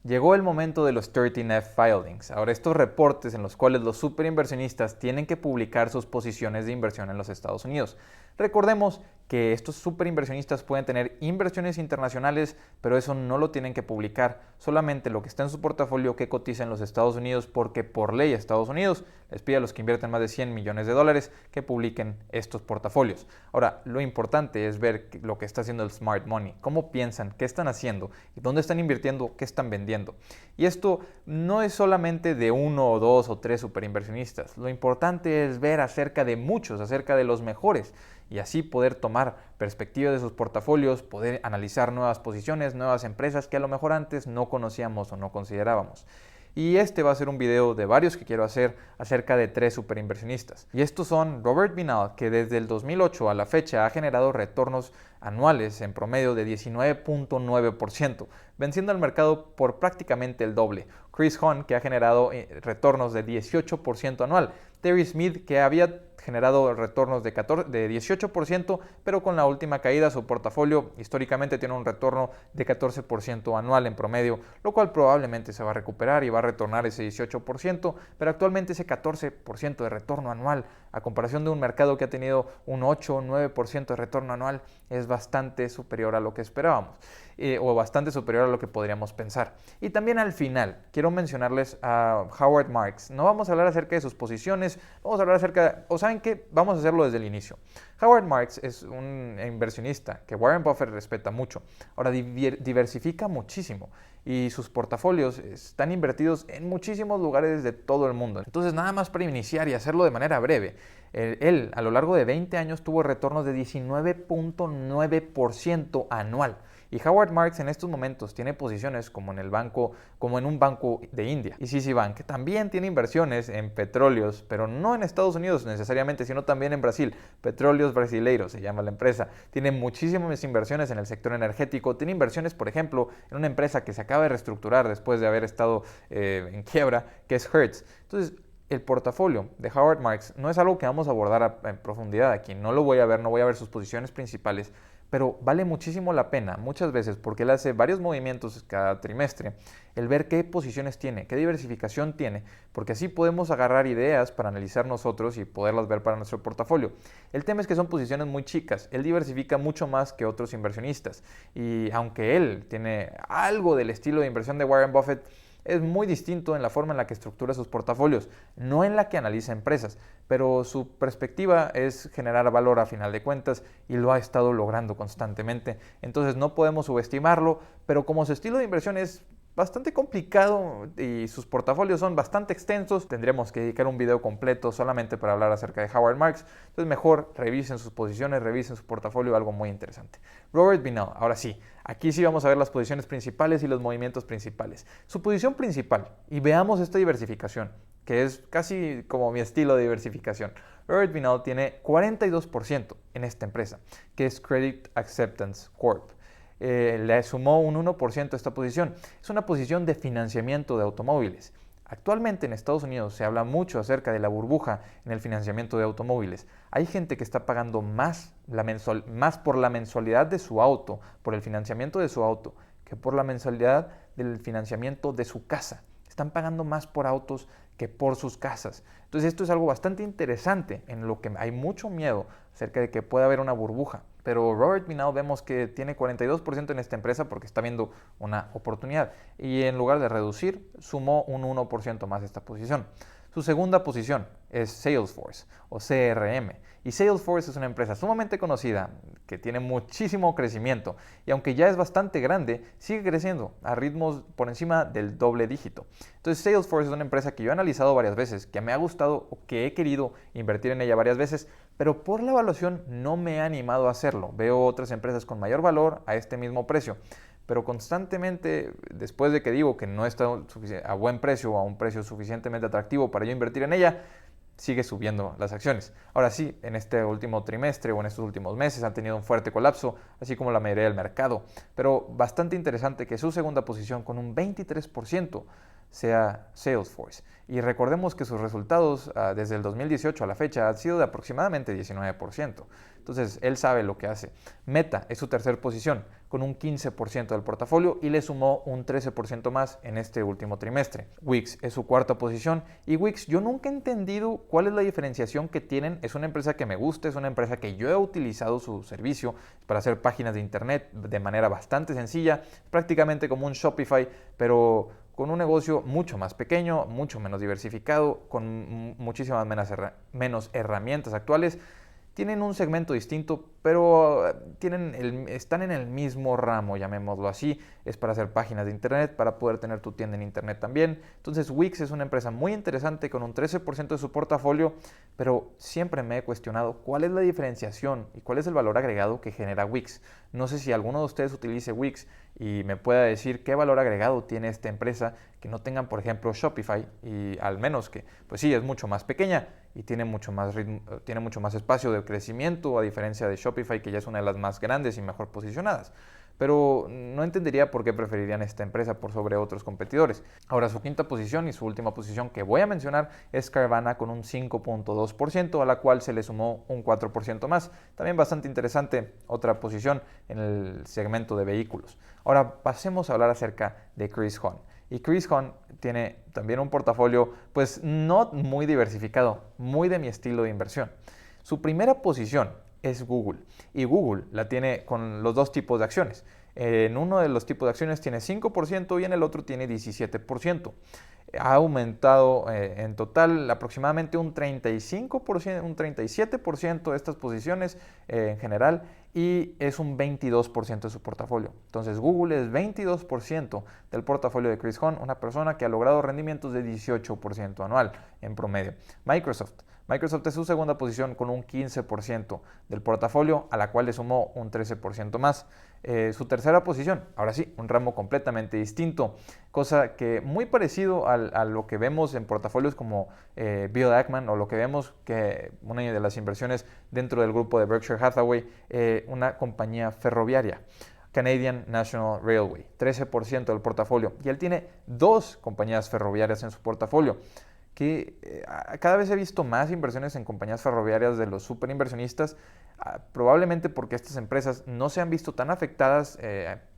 Llegó el momento de los 13F filings. Ahora, estos reportes en los cuales los superinversionistas tienen que publicar sus posiciones de inversión en los Estados Unidos. Recordemos que estos superinversionistas pueden tener inversiones internacionales, pero eso no lo tienen que publicar, solamente lo que está en su portafolio que cotiza en los Estados Unidos, porque por ley Estados Unidos les pide a los que invierten más de $100 millones que publiquen estos portafolios. Ahora, lo importante es ver lo que está haciendo el smart money, cómo piensan, qué están haciendo, dónde están invirtiendo, qué están vendiendo. Y esto no es solamente de uno o dos o tres superinversionistas, lo importante es ver acerca de muchos, acerca de los mejores, y así poder tomar perspectiva de sus portafolios, poder analizar nuevas posiciones, nuevas empresas que a lo mejor antes no conocíamos o no considerábamos. Y este va a ser un video de varios que quiero hacer acerca de tres superinversionistas. Y estos son Robert Vinal, que desde el 2008 a la fecha ha generado retornos anuales en promedio de 19.9%, venciendo al mercado por prácticamente el doble. Chris Hohn, que ha generado retornos de 18% anual. Terry Smith, que había generado retornos de 18%, pero con la última caída su portafolio históricamente tiene un retorno de 14% anual en promedio, lo cual probablemente se va a recuperar y va a retornar ese 18%, pero actualmente ese 14% de retorno anual, a comparación de un mercado que ha tenido un 8 o 9% de retorno anual, es bastante superior a lo que esperábamos, o bastante superior a lo que podríamos pensar. Y también al final, quiero mencionarles a Howard Marks. No vamos a hablar acerca de sus posiciones, vamos a hablar acerca, o ¿saben qué? Vamos a hacerlo desde el inicio. Howard Marks es un inversionista que Warren Buffett respeta mucho. Ahora, diversifica muchísimo y sus portafolios están invertidos en muchísimos lugares de todo el mundo. Entonces, nada más para iniciar y hacerlo de manera breve, él a lo largo de 20 años tuvo retornos de 19.9% anual. Y Howard Marks en estos momentos tiene posiciones como en un banco de India. Y Citibank también tiene inversiones en petróleos, pero no en Estados Unidos necesariamente, sino también en Brasil. Petróleos Brasileiros se llama la empresa. Tiene muchísimas inversiones en el sector energético. Tiene inversiones, por ejemplo, en una empresa que se acaba de reestructurar después de haber estado en quiebra, que es Hertz. Entonces, el portafolio de Howard Marks no es algo que vamos a abordar en profundidad aquí. No lo voy a ver, no voy a ver sus posiciones principales, pero vale muchísimo la pena muchas veces porque él hace varios movimientos cada trimestre, el ver qué posiciones tiene, qué diversificación tiene, porque así podemos agarrar ideas para analizar nosotros y poderlas ver para nuestro portafolio. El tema es que son posiciones muy chicas, él diversifica mucho más que otros inversionistas y aunque él tiene algo del estilo de inversión de Warren Buffett, es muy distinto en la forma en la que estructura sus portafolios, no en la que analiza empresas, pero su perspectiva es generar valor a final de cuentas y lo ha estado logrando constantemente. Entonces no podemos subestimarlo, pero como su estilo de inversión es bastante complicado y sus portafolios son bastante extensos, tendremos que dedicar un video completo solamente para hablar acerca de Howard Marks. Entonces mejor revisen sus posiciones, revisen su portafolio, algo muy interesante. Robert Vinal, ahora sí, aquí sí vamos a ver las posiciones principales y los movimientos principales. Su posición principal, y veamos esta diversificación, que es casi como mi estilo de diversificación. Robert Vinal tiene 42% en esta empresa, que es Credit Acceptance Corp. Le sumó un 1% a esta posición. Es una posición de financiamiento de automóviles. Actualmente en Estados Unidos se habla mucho acerca de la burbuja en el financiamiento de automóviles. Hay gente que está pagando más por la mensualidad de su auto, por el financiamiento de su auto, que por la mensualidad del financiamiento de su casa. Están pagando más por autos que por sus casas. Entonces esto es algo bastante interesante en lo que hay mucho miedo acerca de que pueda haber una burbuja. Pero Robert Vinal vemos que tiene 42% en esta empresa porque está viendo una oportunidad y en lugar de reducir, sumó un 1% más esta posición. Su segunda posición es Salesforce o CRM. Y Salesforce es una empresa sumamente conocida que tiene muchísimo crecimiento y aunque ya es bastante grande, sigue creciendo a ritmos por encima del doble dígito. Entonces Salesforce es una empresa que yo he analizado varias veces, que me ha gustado o que he querido invertir en ella varias veces, pero por la evaluación no me he animado a hacerlo. Veo otras empresas con mayor valor a este mismo precio. Pero constantemente, después de que digo que no está a buen precio o a un precio suficientemente atractivo para yo invertir en ella, sigue subiendo las acciones. Ahora sí, en este último trimestre o en estos últimos meses han tenido un fuerte colapso, así como la mayoría del mercado. Pero bastante interesante que su segunda posición con un 23% sea Salesforce. Y recordemos que sus resultados desde el 2018 a la fecha han sido de aproximadamente 19%. Entonces, él sabe lo que hace. Meta es su tercera posición, con un 15% del portafolio y le sumó un 13% más en este último trimestre. Wix es su cuarta posición y Wix yo nunca he entendido cuál es la diferenciación que tienen. Es una empresa que me gusta, es una empresa que yo he utilizado su servicio para hacer páginas de internet de manera bastante sencilla, prácticamente como un Shopify, pero con un negocio mucho más pequeño, mucho menos diversificado, con muchísimas menos herramientas actuales. Tienen un segmento distinto, pero están en el mismo ramo, llamémoslo así. Es para hacer páginas de internet, para poder tener tu tienda en internet también. Entonces Wix es una empresa muy interesante con un 13% de su portafolio, pero siempre me he cuestionado cuál es la diferenciación y cuál es el valor agregado que genera Wix. No sé si alguno de ustedes utilice Wix y me pueda decir qué valor agregado tiene esta empresa que no tengan, por ejemplo, Shopify, y al menos que, pues sí, es mucho más pequeña y tiene mucho más ritmo, tiene mucho más espacio de crecimiento, a diferencia de Shopify, que ya es una de las más grandes y mejor posicionadas. Pero no entendería por qué preferirían esta empresa por sobre otros competidores. Ahora, su quinta posición y su última posición que voy a mencionar es Carvana con un 5.2%, a la cual se le sumó un 4% más. También bastante interesante otra posición en el segmento de vehículos. Ahora, pasemos a hablar acerca de Chris Hohn. Y Chris Hohn tiene también un portafolio, pues no muy diversificado, muy de mi estilo de inversión. Su primera posición es Google, y Google la tiene con los dos tipos de acciones. En uno de los tipos de acciones tiene 5% y en el otro tiene 17%. Ha aumentado en total aproximadamente un 35%, un 37% de estas posiciones en general, y es un 22% de su portafolio. Entonces Google es 22% del portafolio de Chris Hohn, una persona que ha logrado rendimientos de 18% anual en promedio. Microsoft es su segunda posición con un 15% del portafolio, a la cual le sumó un 13% más. Su tercera posición, ahora sí, un ramo completamente distinto, cosa que muy parecido a lo que vemos en portafolios como Bill Ackman, o lo que vemos que una de las inversiones dentro del grupo de Berkshire Hathaway, una compañía ferroviaria. Canadian National Railway, 13% del portafolio, y él tiene dos compañías ferroviarias en su portafolio. Que cada vez he visto más inversiones en compañías ferroviarias de los superinversionistas, probablemente porque estas empresas no se han visto tan afectadas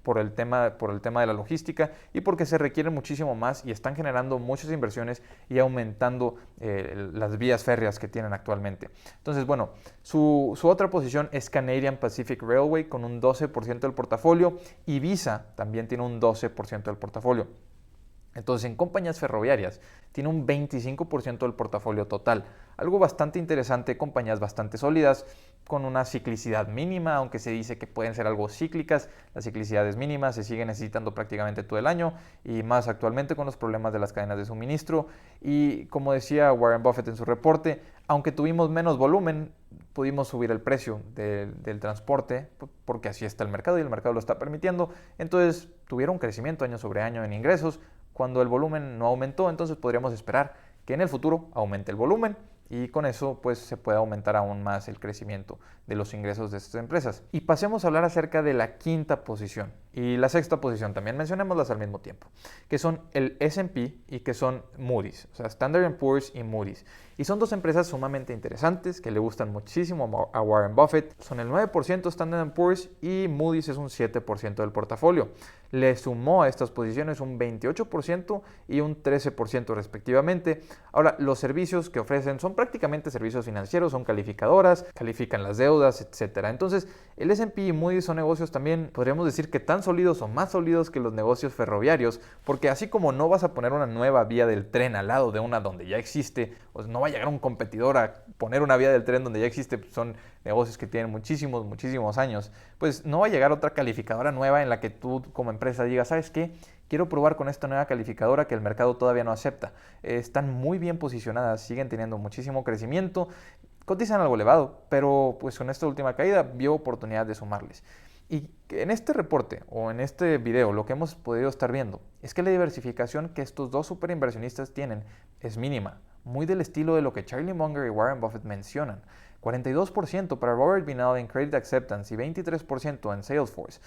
por el tema de la logística, y porque se requieren muchísimo más y están generando muchas inversiones y aumentando las vías férreas que tienen actualmente. Entonces, bueno, su otra posición es Canadian Pacific Railway con un 12% del portafolio, y Visa también tiene un 12% del portafolio. Entonces, en compañías ferroviarias tiene un 25% del portafolio total. Algo bastante interesante, compañías bastante sólidas, con una ciclicidad mínima, aunque se dice que pueden ser algo cíclicas. La ciclicidad es mínima, se sigue necesitando prácticamente todo el año, y más actualmente con los problemas de las cadenas de suministro. Y como decía Warren Buffett en su reporte, aunque tuvimos menos volumen, pudimos subir el precio del transporte, porque así está el mercado y el mercado lo está permitiendo. Entonces tuvieron crecimiento año sobre año en ingresos. Cuando el volumen no aumentó, entonces podríamos esperar que en el futuro aumente el volumen, y con eso pues se puede aumentar aún más el crecimiento de los ingresos de estas empresas. Y pasemos a hablar acerca de la quinta posición y la sexta posición, también mencionémoslas al mismo tiempo, que son el S&P y que son Moody's, o sea, Standard & Poor's y Moody's. Y son dos empresas sumamente interesantes que le gustan muchísimo a Warren Buffett. Son el 9% Standard & Poor's, y Moody's es un 7% del portafolio. Le sumó a estas posiciones un 28% y un 13% respectivamente. Ahora, los servicios que ofrecen son prácticamente servicios financieros, son calificadoras, califican las deudas, etc. Entonces, el S&P y Moody's son negocios también, podríamos decir que tan sólidos o más sólidos que los negocios ferroviarios, porque así como no vas a poner una nueva vía del tren al lado de una donde ya existe, pues no va a llegar un competidor a poner una vía del tren donde ya existe, son negocios que tienen muchísimos años, pues no va a llegar otra calificadora nueva en la que tú como empresa digas, ¿sabes qué? Quiero probar con esta nueva calificadora que el mercado todavía no acepta. Están muy bien posicionadas, siguen teniendo muchísimo crecimiento, cotizan algo elevado, pero pues con esta última caída vio oportunidad de sumarles. Y en este reporte o en este video lo que hemos podido estar viendo es que la diversificación que estos dos superinversionistas tienen es mínima, muy del estilo de lo que Charlie Munger y Warren Buffett mencionan. 42% para Robert Vinal en Credit Acceptance y 23% en Salesforce.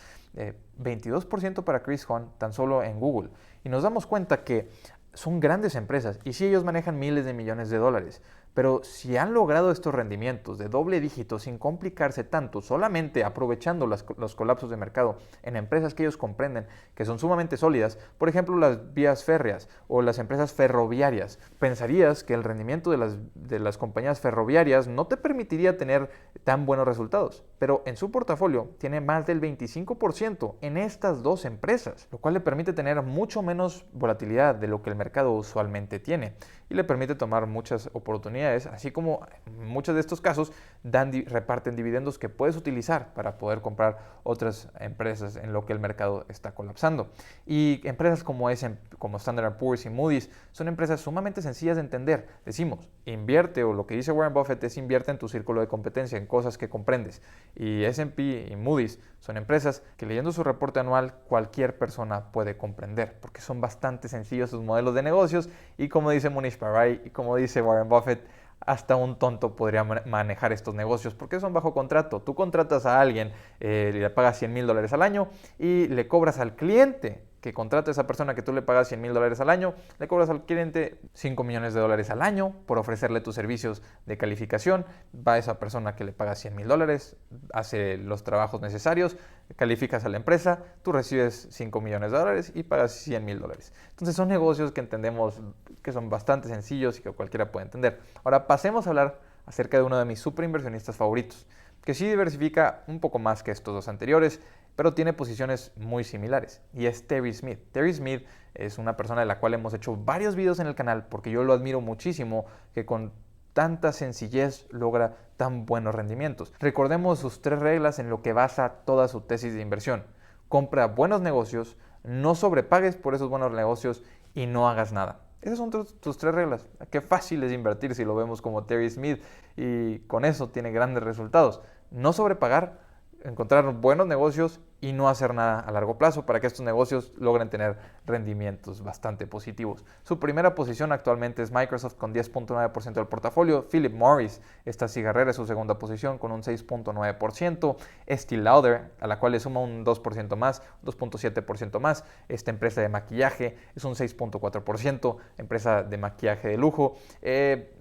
22% para Chris Hohn tan solo en Google. Y nos damos cuenta que son grandes empresas y sí, ellos manejan miles de millones de dólares. Pero si han logrado estos rendimientos de doble dígito sin complicarse tanto, solamente aprovechando los colapsos de mercado en empresas que ellos comprenden, que son sumamente sólidas, por ejemplo las vías férreas o las empresas ferroviarias, pensarías que el rendimiento de las compañías ferroviarias no te permitiría tener tan buenos resultados, pero en su portafolio tiene más del 25% en estas dos empresas, lo cual le permite tener mucho menos volatilidad de lo que el mercado usualmente tiene y le permite tomar muchas oportunidades, así como en muchos de estos casos reparten dividendos que puedes utilizar para poder comprar otras empresas en lo que el mercado está colapsando. Y empresas como Standard & Poor's y Moody's son empresas sumamente sencillas de entender. Decimos, invierte, o lo que dice Warren Buffett es invierte en tu círculo de competencia, en cosas que comprendes. Y S&P y Moody's son empresas que leyendo su reporte anual cualquier persona puede comprender, porque son bastante sencillos sus modelos de negocios y como dice Mohnish Pabrai y como dice Warren Buffett, hasta un tonto podría manejar estos negocios porque son bajo contrato. Tú contratas a alguien, le pagas $100,000 al año y le cobras al cliente que contrata a esa persona que tú le pagas $100,000 al año, le cobras al cliente $5 millones al año por ofrecerle tus servicios de calificación. Va esa persona que le paga $100,000, hace los trabajos necesarios, calificas a la empresa, tú recibes $5 millones y pagas $100,000. Entonces son negocios que entendemos que son bastante sencillos y que cualquiera puede entender. Ahora pasemos a hablar acerca de uno de mis super inversionistas favoritos, que sí diversifica un poco más que estos dos anteriores, pero tiene posiciones muy similares, y es Terry Smith. Terry Smith es una persona de la cual hemos hecho varios videos en el canal porque yo lo admiro muchísimo, que con tanta sencillez logra tan buenos rendimientos. Recordemos sus 3 reglas en lo que basa toda su tesis de inversión. Compra buenos negocios, no sobrepagues por esos buenos negocios y no hagas nada. Esas son tus 3 reglas. Qué fácil es invertir si lo vemos como Terry Smith, y con eso tiene grandes resultados. No sobrepagar, encontrar buenos negocios y no hacer nada a largo plazo para que estos negocios logren tener rendimientos bastante positivos. Su primera posición actualmente es Microsoft con 10.9% del portafolio. Philip Morris, esta cigarrera, es su segunda posición con un 6.9%. Estée Lauder, a la cual le suma un 2% más, 2.7% más. Esta empresa de maquillaje es un 6.4%, empresa de maquillaje de lujo.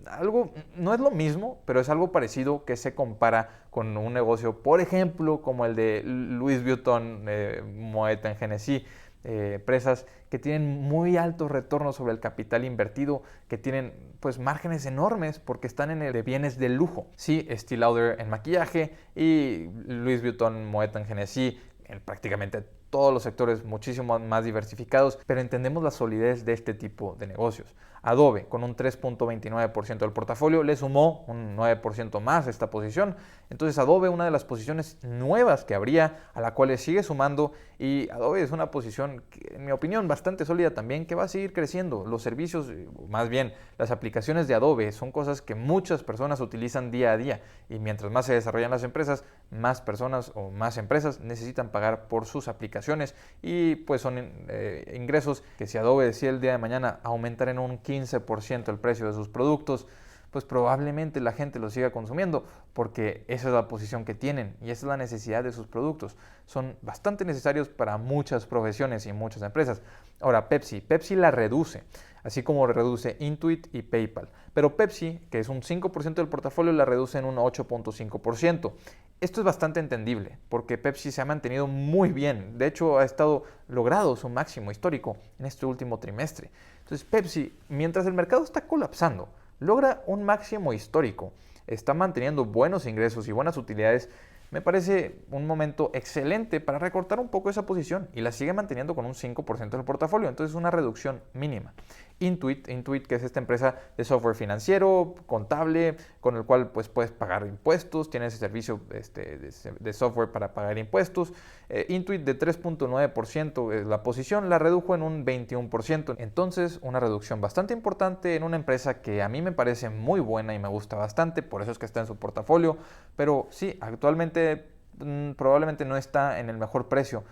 Algo, no es lo mismo, pero es algo parecido que se compara con un negocio, por ejemplo, como el de Louis Vuitton, Moet Hennessy, empresas que tienen muy altos retornos sobre el capital invertido, que tienen pues márgenes enormes porque están en el de bienes de lujo. Sí, Estée Lauder en maquillaje y Louis Vuitton, Moet Hennessy en prácticamente todos los sectores muchísimo más diversificados, pero entendemos la solidez de este tipo de negocios. Adobe, con un 3.29% del portafolio, le sumó un 9% más esta posición. Entonces Adobe, una de las posiciones nuevas que habría, a la cual le sigue sumando, y Adobe es una posición, que, en mi opinión, bastante sólida también, que va a seguir creciendo. Los servicios, más bien las aplicaciones de Adobe, son cosas que muchas personas utilizan día a día, y mientras más se desarrollan las empresas, más personas o más empresas necesitan pagar por sus aplicaciones, y pues son ingresos que si Adobe decide el día de mañana aumentar en un 15% el precio de sus productos, pues probablemente la gente lo siga consumiendo porque esa es la posición que tienen y esa es la necesidad de sus productos. Son bastante necesarios para muchas profesiones y muchas empresas. Ahora, Pepsi la reduce, así como reduce Intuit y PayPal. Pero Pepsi, que es un 5% del portafolio, la reduce en un 8.5%. Esto es bastante entendible porque Pepsi se ha mantenido muy bien. De hecho, ha logrado su máximo histórico en este último trimestre. Entonces, Pepsi, mientras el mercado está colapsando, logra un máximo histórico, está manteniendo buenos ingresos y buenas utilidades. Me parece un momento excelente para recortar un poco esa posición y la sigue manteniendo con un 5% del portafolio, entonces una reducción mínima. Intuit, que es esta empresa de software financiero, contable, con el cual pues, puedes pagar impuestos, tiene ese servicio de software para pagar impuestos. Intuit de 3.9% la posición la redujo en un 21%, entonces una reducción bastante importante en una empresa que a mí me parece muy buena y me gusta bastante, por eso es que está en su portafolio, pero sí, actualmente probablemente no está en el mejor precio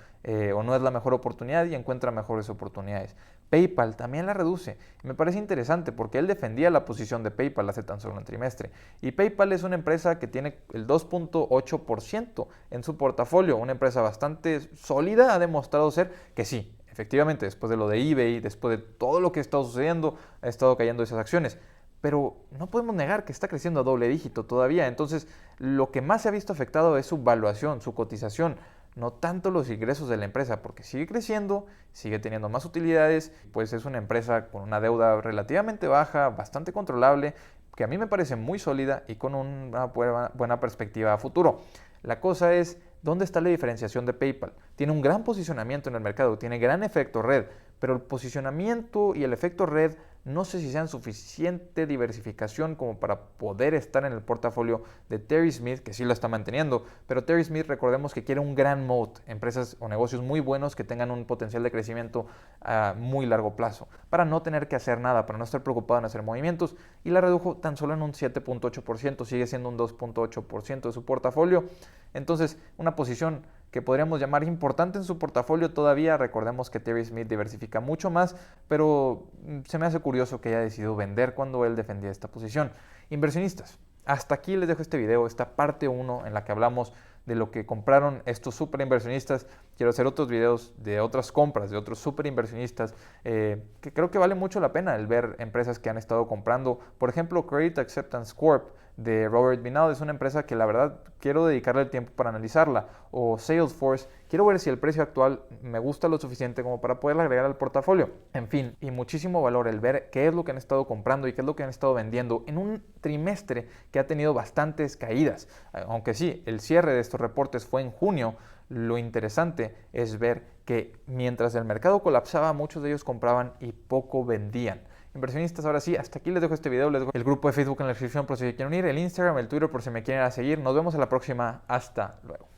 o no es la mejor oportunidad y encuentra mejores oportunidades. PayPal también la reduce. Me parece interesante porque él defendía la posición de PayPal hace tan solo un trimestre. Y PayPal es una empresa que tiene el 2.8% en su portafolio, una empresa bastante sólida, ha demostrado ser que sí, efectivamente, después de lo de eBay, después de todo lo que ha estado sucediendo, ha estado cayendo esas acciones. Pero no podemos negar que está creciendo a doble dígito todavía. Entonces, lo que más se ha visto afectado es su valuación, su cotización, no tanto los ingresos de la empresa, porque sigue creciendo, sigue teniendo más utilidades, pues es una empresa con una deuda relativamente baja, bastante controlable, que a mí me parece muy sólida y con una buena perspectiva a futuro. La cosa es, ¿dónde está la diferenciación de PayPal? Tiene un gran posicionamiento en el mercado, tiene gran efecto red, pero el posicionamiento y el efecto red no sé si sean suficiente diversificación como para poder estar en el portafolio de Terry Smith, que sí lo está manteniendo, pero Terry Smith recordemos que quiere un gran moat, empresas o negocios muy buenos que tengan un potencial de crecimiento a muy largo plazo, para no tener que hacer nada, para no estar preocupado en hacer movimientos, y la redujo tan solo en un 7.8%, sigue siendo un 2.8% de su portafolio. Entonces, una posición que podríamos llamar importante en su portafolio todavía. Recordemos que Terry Smith diversifica mucho más, pero se me hace curioso que haya decidido vender cuando él defendía esta posición. Inversionistas, hasta aquí les dejo este video, esta parte 1 en la que hablamos de lo que compraron estos super inversionistas. Quiero hacer otros videos de otras compras de otros super inversionistas que creo que vale mucho la pena el ver empresas que han estado comprando. Por ejemplo, Credit Acceptance Corp de Robert Vinal es una empresa que la verdad quiero dedicarle el tiempo para analizarla. O Salesforce, quiero ver si el precio actual me gusta lo suficiente como para poderla agregar al portafolio. En fin, y muchísimo valor el ver qué es lo que han estado comprando y qué es lo que han estado vendiendo en un trimestre que ha tenido bastantes caídas. Aunque sí, el cierre de estos reportes fue en junio, lo interesante es ver que mientras el mercado colapsaba, muchos de ellos compraban y poco vendían. Inversionistas, ahora sí, hasta aquí les dejo este video, les dejo el grupo de Facebook en la descripción por si se quieren unir, el Instagram, el Twitter por si me quieren seguir. Nos vemos en la próxima, hasta luego.